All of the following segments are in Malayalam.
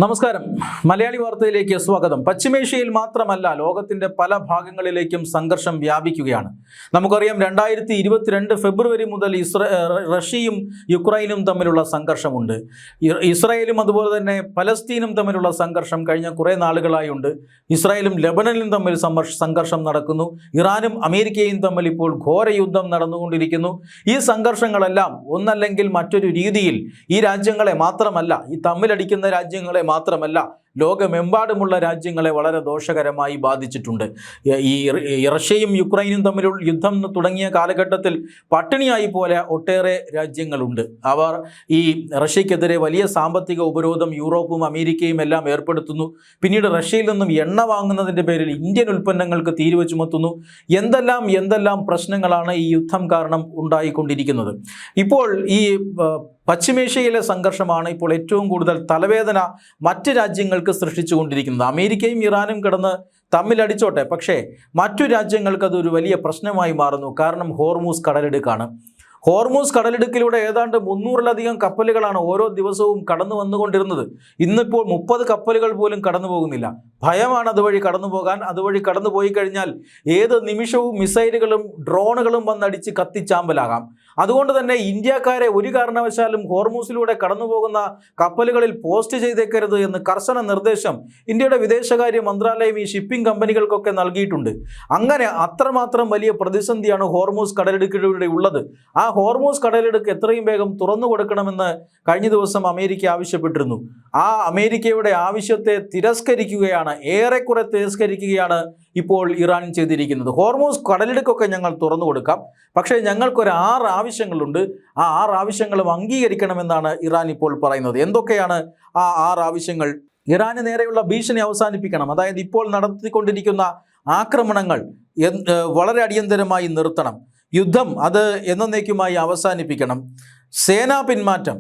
നമസ്കാരം. മലയാളി വാർത്തയിലേക്ക് സ്വാഗതം. പശ്ചിമേഷ്യയിൽ മാത്രമല്ല, ലോകത്തിന്റെ പല ഭാഗങ്ങളിലേക്കും സംഘർഷം വ്യാപിക്കുകയാണ്. നമുക്കറിയാം, 2022 ഫെബ്രുവരി മുതൽ റഷ്യയും യുക്രൈനും തമ്മിലുള്ള സംഘർഷമുണ്ട്. ഇസ്രായേലും അതുപോലെ തന്നെ പലസ്തീനും തമ്മിലുള്ള സംഘർഷം കഴിഞ്ഞ കുറേ നാളുകളായുണ്ട്. ഇസ്രായേലും ലെബനനും തമ്മിൽ സംഘർഷം നടക്കുന്നു. ഇറാനും അമേരിക്കയും തമ്മിൽ ഇപ്പോൾ ഘോര യുദ്ധം നടന്നുകൊണ്ടിരിക്കുന്നു. ഈ സംഘർഷങ്ങളെല്ലാം ഒന്നല്ലെങ്കിൽ മറ്റൊരു രീതിയിൽ ഈ രാജ്യങ്ങളെ മാത്രമല്ല, ഈ തമ്മിലടിക്കുന്ന രാജ്യങ്ങളെ മാത്രമല്ല, ലോകമെമ്പാടുമുള്ള രാജ്യങ്ങളെ വളരെ ദോഷകരമായി ബാധിച്ചിട്ടുണ്ട്. ഈ റഷ്യയും യുക്രൈനും തമ്മിലുള്ള യുദ്ധം തുടങ്ങിയ കാലഘട്ടത്തിൽ പട്ടിണിയായി പോലെ ഒട്ടേറെ രാജ്യങ്ങളുണ്ട്. അവർ ഈ റഷ്യക്കെതിരെ വലിയ സാമ്പത്തിക ഉപരോധം യൂറോപ്പും അമേരിക്കയും എല്ലാം ഏർപ്പെടുത്തുന്നു. പിന്നീട് റഷ്യയിൽ നിന്നും എണ്ണ വാങ്ങുന്നതിൻ്റെ പേരിൽ ഇന്ത്യൻ ഉൽപ്പന്നങ്ങൾക്ക് തീരുവ ചുമത്തുന്നു. എന്തെല്ലാം പ്രശ്നങ്ങളാണ് ഈ യുദ്ധം കാരണം ഉണ്ടായിക്കൊണ്ടിരിക്കുന്നത്. ഇപ്പോൾ ഈ പശ്ചിമേഷ്യയിലെ സംഘർഷമാണ് ഇപ്പോൾ ഏറ്റവും കൂടുതൽ തലവേദന മറ്റ് രാജ്യങ്ങൾക്ക് സൃഷ്ടിച്ചുകൊണ്ടിരിക്കുന്നത്. അമേരിക്കയും ഇറാനും കിടന്ന് തമ്മിലടിച്ചോട്ടെ, പക്ഷേ മറ്റു രാജ്യങ്ങൾക്ക് അതൊരു വലിയ പ്രശ്നമായി മാറുന്നു. കാരണം ഹോർമൂസ് കടലിടുക്കാണ്. ഹോർമൂസ് കടലിടുക്കിലൂടെ ഏതാണ്ട് 300-ലധികം കപ്പലുകളാണ് ഓരോ ദിവസവും കടന്നു വന്നുകൊണ്ടിരുന്നത്. ഇന്നിപ്പോൾ 30 കപ്പലുകൾ പോലും കടന്നു പോകുന്നില്ല. ഭയമാണ് അതുവഴി കടന്നു പോകാൻ. അതുവഴി കടന്നു പോയി കഴിഞ്ഞാൽ ഏത് നിമിഷവും മിസൈലുകളും ഡ്രോണുകളും വന്നടിച്ച് കത്തിച്ചാമ്പലാകാം. അതുകൊണ്ട് തന്നെ ഇന്ത്യക്കാരെ ഒരു കാരണവശാലും ഹോർമൂസിലൂടെ കടന്നു പോകുന്ന കപ്പലുകളിൽ പോസ്റ്റ് ചെയ്തേക്കരുത് എന്ന് കർശന നിർദ്ദേശം ഇന്ത്യയുടെ വിദേശകാര്യ മന്ത്രാലയം ഈ ഷിപ്പിംഗ് കമ്പനികൾക്കൊക്കെ നൽകിയിട്ടുണ്ട്. അങ്ങനെ അത്രമാത്രം വലിയ പ്രതിസന്ധിയാണ് ഹോർമൂസ് കടലിടുക്കിലൂടെ ഉള്ളത്. ആ ഹോർമൂസ് കടലിടുക്ക് എത്രയും വേഗം തുറന്നു കൊടുക്കണമെന്ന് കഴിഞ്ഞ ദിവസം അമേരിക്ക ആവശ്യപ്പെട്ടിരുന്നു. ആ അമേരിക്കയുടെ ആവശ്യത്തെ ഏറെക്കുറെ തിരസ്കരിക്കുകയാണ് ഇപ്പോൾ ഇറാൻ ചെയ്തിരിക്കുന്നത്. ഹോർമൂസ് കടലിടുക്കൊക്കെ ഞങ്ങൾ തുറന്നു കൊടുക്കാം, പക്ഷേ ഞങ്ങൾക്കൊരു 6 ആവശ്യങ്ങളുണ്ട്. ആ 6 ആവശ്യങ്ങളും അംഗീകരിക്കണമെന്നാണ് ഇറാൻ ഇപ്പോൾ പറയുന്നത്. എന്തൊക്കെയാണ് ആ 6 ആവശ്യങ്ങൾ? ഇറാന് നേരെയുള്ള ഭീഷണി അവസാനിപ്പിക്കണം. അതായത് ഇപ്പോൾ നടത്തിക്കൊണ്ടിരിക്കുന്ന ആക്രമണങ്ങൾ വളരെ അടിയന്തരമായി നിർത്തണം. യുദ്ധം അത് എന്നേക്കുമായി അവസാനിപ്പിക്കണം. സേനാ പിന്മാറ്റം.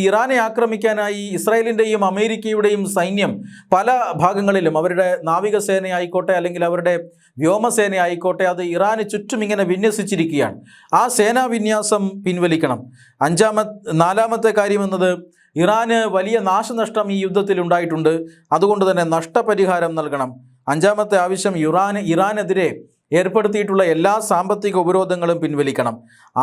ഇറാനെ ആക്രമിക്കാനായി ഇസ്രായേലിൻ്റെയും അമേരിക്കയുടെയും സൈന്യം പല ഭാഗങ്ങളിലും അവരുടെ നാവികസേന ആയിക്കോട്ടെ അല്ലെങ്കിൽ അവരുടെ വ്യോമസേന ആയിക്കോട്ടെ അത് ഇറാന് ചുറ്റും ഇങ്ങനെ വിന്യസിച്ചിരിക്കുകയാണ്. ആ സേനാ വിന്യാസം പിൻവലിക്കണം. 4-മത്തെ കാര്യം എന്നത് ഇറാന് വലിയ നാശനഷ്ടം ഈ യുദ്ധത്തിൽ ഉണ്ടായിട്ടുണ്ട്. അതുകൊണ്ട് തന്നെ നഷ്ടപരിഹാരം നൽകണം. 5-മത്തെ ആവശ്യം ഇറാനെതിരെ ഏർപ്പെടുത്തിയിട്ടുള്ള എല്ലാ സാമ്പത്തിക ഉപരോധങ്ങളും പിൻവലിക്കണം.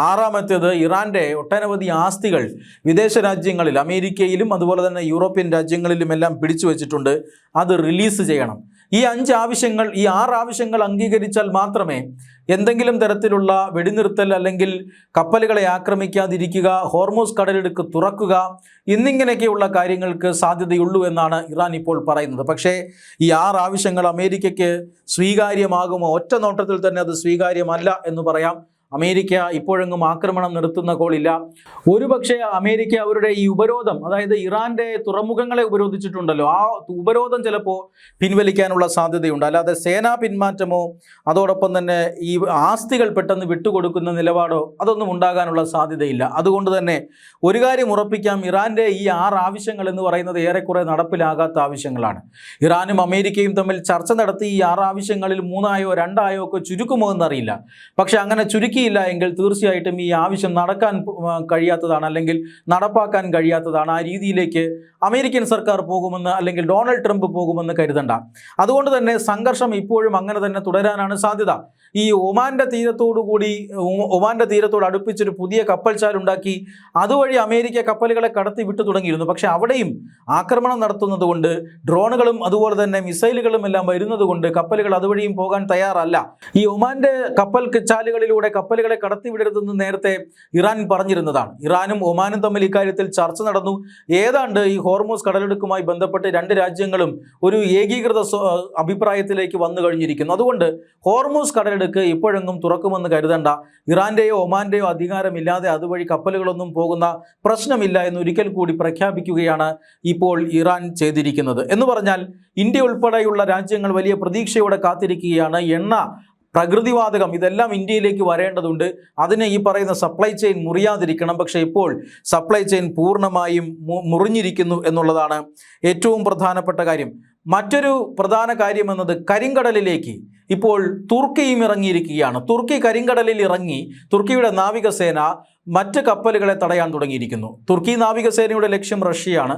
6-മത്തേത് ഇറാൻ്റെ ഒട്ടനവധി ആസ്തികൾ വിദേശ രാജ്യങ്ങളിൽ അമേരിക്കയിലും അതുപോലെ തന്നെ യൂറോപ്യൻ രാജ്യങ്ങളിലുമെല്ലാം പിടിച്ചു വച്ചിട്ടുണ്ട്. അത് റിലീസ് ചെയ്യണം. ഈ 6 ആവശ്യങ്ങൾ അംഗീകരിച്ചാൽ മാത്രമേ എന്തെങ്കിലും തരത്തിലുള്ള വെടിനിർത്തൽ അല്ലെങ്കിൽ കപ്പലുകളെ ആക്രമിക്കാതിരിക്കുക, ഹോർമൂസ് കടലിടുക്ക് തുറക്കുക എന്നിങ്ങനെയൊക്കെയുള്ള കാര്യങ്ങൾക്ക് സാധ്യതയുള്ളൂ എന്നാണ് ഇറാൻ ഇപ്പോൾ പറയുന്നത്. പക്ഷേ ഈ 6 ആവശ്യങ്ങൾ അമേരിക്കയ്ക്ക് സ്വീകാര്യമാകുമോ? ഒറ്റ നോട്ടത്തിൽ തന്നെ അത് സ്വീകാര്യമല്ല എന്ന് പറയാം. അമേരിക്ക ഇപ്പോഴെങ്ങും ആക്രമണം നിർത്തുന്ന കോളില്ല. ഒരുപക്ഷെ അമേരിക്ക അവരുടെ ഈ ഉപരോധം, അതായത് ഇറാൻ്റെ തുറമുഖങ്ങളെ ഉപരോധിച്ചിട്ടുണ്ടല്ലോ, ആ ഉപരോധം ചിലപ്പോൾ പിൻവലിക്കാനുള്ള സാധ്യതയുണ്ട്. അല്ലാതെ സേനാ പിന്മാറ്റമോ അതോടൊപ്പം തന്നെ ഈ ആസ്തികൾ പെട്ടെന്ന് വിട്ടുകൊടുക്കുന്ന നിലപാടോ അതൊന്നും ഉണ്ടാകാനുള്ള സാധ്യതയില്ല. അതുകൊണ്ട് തന്നെ ഒരു കാര്യം ഉറപ്പിക്കാം, ഇറാൻ്റെ ഈ 6 ആവശ്യങ്ങൾ എന്ന് പറയുന്നത് ഏറെക്കുറെ നടപ്പിലാകാത്ത ആവശ്യങ്ങളാണ്. ഇറാനും അമേരിക്കയും തമ്മിൽ ചർച്ച നടത്തി ഈ 6 ആവശ്യങ്ങളിൽ 3-ആയോ 2-ആയോ ഒക്കെ ചുരുക്കുമോ എന്നറിയില്ല. പക്ഷെ അങ്ങനെ ചുരുക്കിയില്ല എങ്കിൽ തീർച്ചയായിട്ടും ഈ ആവശ്യം നടക്കാൻ കഴിയാത്തതാണ് അല്ലെങ്കിൽ നടപ്പാക്കാൻ കഴിയാത്തതാണ്. ആ രീതിയിലേക്ക് അമേരിക്കൻ സർക്കാർ പോകുമെന്ന് അല്ലെങ്കിൽ ഡൊണാൾഡ് ട്രംപ് പോകുമെന്ന് കരുതണ്ട. അതുകൊണ്ട് തന്നെ സംഘർഷം ഇപ്പോഴും അങ്ങനെ തന്നെ തുടരാനാണ് സാധ്യത. ഈ ഒമാൻ്റെ തീരത്തോട് അടുപ്പിച്ചൊരു പുതിയ കപ്പൽച്ചാലുണ്ടാക്കി അതുവഴി അമേരിക്ക കപ്പലുകളെ കടത്തി വിട്ടു തുടങ്ങിയിരുന്നു. പക്ഷേ അവിടെയും ആക്രമണം നടത്തുന്നത് കൊണ്ട്, ഡ്രോണുകളും അതുപോലെ തന്നെ മിസൈലുകളും എല്ലാം വരുന്നത് കൊണ്ട് കപ്പലുകൾ അതുവഴിയും പോകാൻ തയ്യാറല്ല. ഈ ഒമാൻ്റെ ചാലുകളിലൂടെ കപ്പലുകളെ കടത്തിവിടരുതെന്ന് നേരത്തെ ഇറാൻ പറഞ്ഞിരുന്നതാണ്. ഇറാനും ഒമാനും തമ്മിൽ ഇക്കാര്യത്തിൽ ചർച്ച നടന്നു. ഏതാണ്ട് ഈ ഹോർമൂസ് കടലിടുക്കുമായി ബന്ധപ്പെട്ട് 2 രാജ്യങ്ങളും ഒരു ഏകീകൃത അഭിപ്രായത്തിലേക്ക് വന്നു കഴിഞ്ഞിരിക്കുന്നു. അതുകൊണ്ട് ഹോർമൂസ് കടലിടുക്ക് ഇപ്പോഴെങ്ങും തുറക്കുമെന്ന് കരുതണ്ട. ഇറാൻ്റെയോ ഒമാൻ്റെയോ അധികാരമില്ലാതെ അതുവഴി കപ്പലുകളൊന്നും പോകുന്ന പ്രശ്നമില്ല എന്നൊരിക്കൽ കൂടി പ്രഖ്യാപിക്കുകയാണ് ഇപ്പോൾ ഇറാൻ ചെയ്തിരിക്കുന്നത്. എന്ന് പറഞ്ഞാൽ ഇന്ത്യ ഉൾപ്പെടെയുള്ള രാജ്യങ്ങൾ വലിയ പ്രതീക്ഷയോടെ കാത്തിരിക്കുകയാണ്. എണ്ണ, പ്രകൃതിവാതകം ഇതെല്ലാം ഇന്ത്യയിലേക്ക് വരേണ്ടതുണ്ട്. അതിന് ഈ പറയുന്ന സപ്ലൈ ചെയിൻ മുറിയാതിരിക്കണം. പക്ഷേ ഇപ്പോൾ സപ്ലൈ ചെയിൻ പൂർണ്ണമായും മുറിഞ്ഞിരിക്കുന്നു എന്നുള്ളതാണ് ഏറ്റവും പ്രധാനപ്പെട്ട കാര്യം. മറ്റൊരു പ്രധാന കാര്യം എന്നത് കരിങ്കടലിലേക്ക് ഇപ്പോൾ തുർക്കിയും ഇറങ്ങിയിരിക്കുകയാണ്. തുർക്കി കരിങ്കടലിൽ ഇറങ്ങി തുർക്കിയുടെ നാവികസേന മറ്റ് കപ്പലുകളെ തടയാൻ തുടങ്ങിയിരിക്കുന്നു. തുർക്കി നാവികസേനയുടെ ലക്ഷ്യം റഷ്യയാണ്.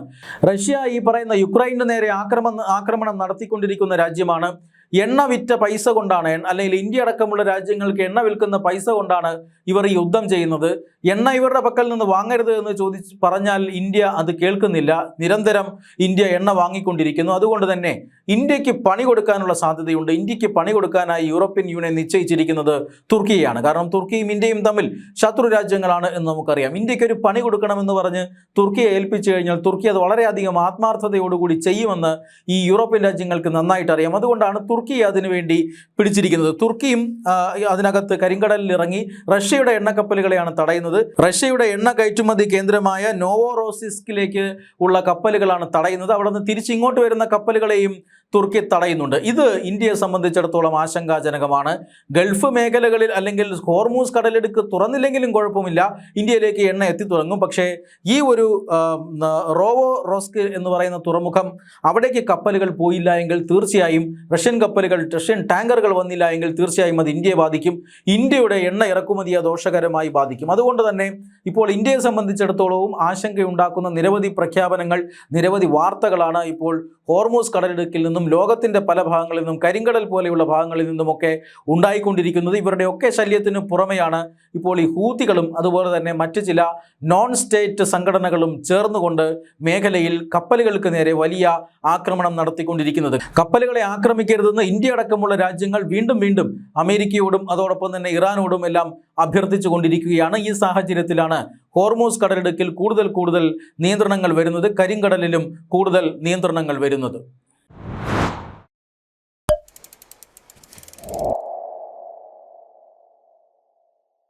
റഷ്യ ഈ പറയുന്ന യുക്രൈനു നേരെ ആക്രമണം നടത്തിക്കൊണ്ടിരിക്കുന്ന രാജ്യമാണ്. എണ്ണ വിറ്റ പൈസ കൊണ്ടാണ്, അല്ലെങ്കിൽ ഇന്ത്യ അടക്കമുള്ള രാജ്യങ്ങൾക്ക് എണ്ണ വിൽക്കുന്ന പൈസ കൊണ്ടാണ് ഇവർ ഈ യുദ്ധം ചെയ്യുന്നത്. എണ്ണ ഇവരുടെ പക്കൽ നിന്ന് വാങ്ങരുത് എന്ന് പറഞ്ഞാൽ ഇന്ത്യ അത് കേൾക്കുന്നില്ല. നിരന്തരം ഇന്ത്യ എണ്ണ വാങ്ങിക്കൊണ്ടിരിക്കുന്നു. അതുകൊണ്ട് തന്നെ ഇന്ത്യക്ക് പണി കൊടുക്കാനുള്ള സാധ്യതയുണ്ട്. ഇന്ത്യക്ക് പണി കൊടുക്കാനായി യൂറോപ്യൻ യൂണിയൻ നിശ്ചയിച്ചിരിക്കുന്നത് തുർക്കിയാണ്. കാരണം തുർക്കിയും ഇന്ത്യയും തമ്മിൽ ശത്രു രാജ്യങ്ങളാണ് എന്ന് നമുക്കറിയാം. ഇന്ത്യക്ക് ഒരു പണി കൊടുക്കണമെന്ന് പറഞ്ഞ് തുർക്കിയെ ഏൽപ്പിച്ചു കഴിഞ്ഞാൽ തുർക്കി അത് വളരെയധികം ആത്മാർത്ഥതയോടുകൂടി ചെയ്യുമെന്ന് ഈ യൂറോപ്യൻ രാജ്യങ്ങൾക്ക് നന്നായിട്ട് അറിയാം. അതുകൊണ്ടാണ് തുർക്കി അതിനുവേണ്ടി പിടിച്ചിരിക്കുന്നത്. തുർക്കിയും അതിനകത്ത് കരിങ്കടലിൽ ഇറങ്ങി റഷ്യയുടെ എണ്ണക്കപ്പലുകളെയാണ് തടയുന്നത്. റഷ്യയുടെ എണ്ണ കയറ്റുമതി കേന്ദ്രമായ നോവോറോസിസ്കിലേക്ക് ഉള്ള കപ്പലുകളാണ് തടയുന്നത്. അവിടെ നിന്ന് തിരിച്ചിങ്ങോട്ട് വരുന്ന കപ്പലുകളെയും തുർക്കി തടയുന്നുണ്ട്. ഇത് ഇന്ത്യയെ സംബന്ധിച്ചിടത്തോളം ആശങ്കാജനകമാണ്. ഗൾഫ് മേഖലകളിൽ അല്ലെങ്കിൽ ഹോർമൂസ് കടലിടുക്ക് തുറന്നില്ലെങ്കിലും കുഴപ്പമില്ല, ഇന്ത്യയിലേക്ക് എണ്ണ എത്തിത്തുടങ്ങും. പക്ഷേ ഈ ഒരു റോവോറോസ്ക് എന്ന് പറയുന്ന തുറമുഖം, അവിടേക്ക് കപ്പലുകൾ പോയില്ല എങ്കിൽ തീർച്ചയായും റഷ്യൻ ടാങ്കറുകൾ വന്നില്ല എങ്കിൽ തീർച്ചയായും അത് ഇന്ത്യയെ ബാധിക്കും. ഇന്ത്യയുടെ എണ്ണ ഇറക്കുമതിയെ ദോഷകരമായി ബാധിക്കും. അതുകൊണ്ട് തന്നെ ഇപ്പോൾ ഇന്ത്യയെ സംബന്ധിച്ചിടത്തോളവും ആശങ്കയുണ്ടാക്കുന്ന നിരവധി പ്രഖ്യാപനങ്ങൾ, നിരവധി വാർത്തകളാണ് ഇപ്പോൾ ഹോർമൂസ് കടലിടുക്കിൽ നിന്നും ലോകത്തിൻ്റെ പല ഭാഗങ്ങളിൽ നിന്നും കരിങ്കടൽ പോലെയുള്ള ഭാഗങ്ങളിൽ നിന്നുമൊക്കെ ഉണ്ടായിക്കൊണ്ടിരിക്കുന്നത്. ഇവരുടെയൊക്കെ ശല്യത്തിന് പുറമെയാണ് ഇപ്പോൾ ഈ ഹൂത്തികളും അതുപോലെ തന്നെ മറ്റ് ചില നോൺ സ്റ്റേറ്റ് സംഘടനകളും ചേർന്നുകൊണ്ട് മേഖലയിൽ കപ്പലുകൾക്ക് നേരെ വലിയ ആക്രമണം നടത്തിക്കൊണ്ടിരിക്കുന്നത്. കപ്പലുകളെ ആക്രമിക്കരുതെന്ന് ഇന്ത്യ അടക്കമുള്ള രാജ്യങ്ങൾ വീണ്ടും വീണ്ടും അമേരിക്കയോടും അതോടൊപ്പം തന്നെ ഇറാനോടും എല്ലാം അഭ്യർത്ഥിച്ചു കൊണ്ടിരിക്കുകയാണ്. ഈ സാഹചര്യത്തിലാണ് ഹോർമൂസ് കടലിടുക്കിൽ കൂടുതൽ നിയന്ത്രണങ്ങൾ വരുന്നത്, കരിങ്കടലിലും കൂടുതൽ നിയന്ത്രണങ്ങൾ വരുന്നത്.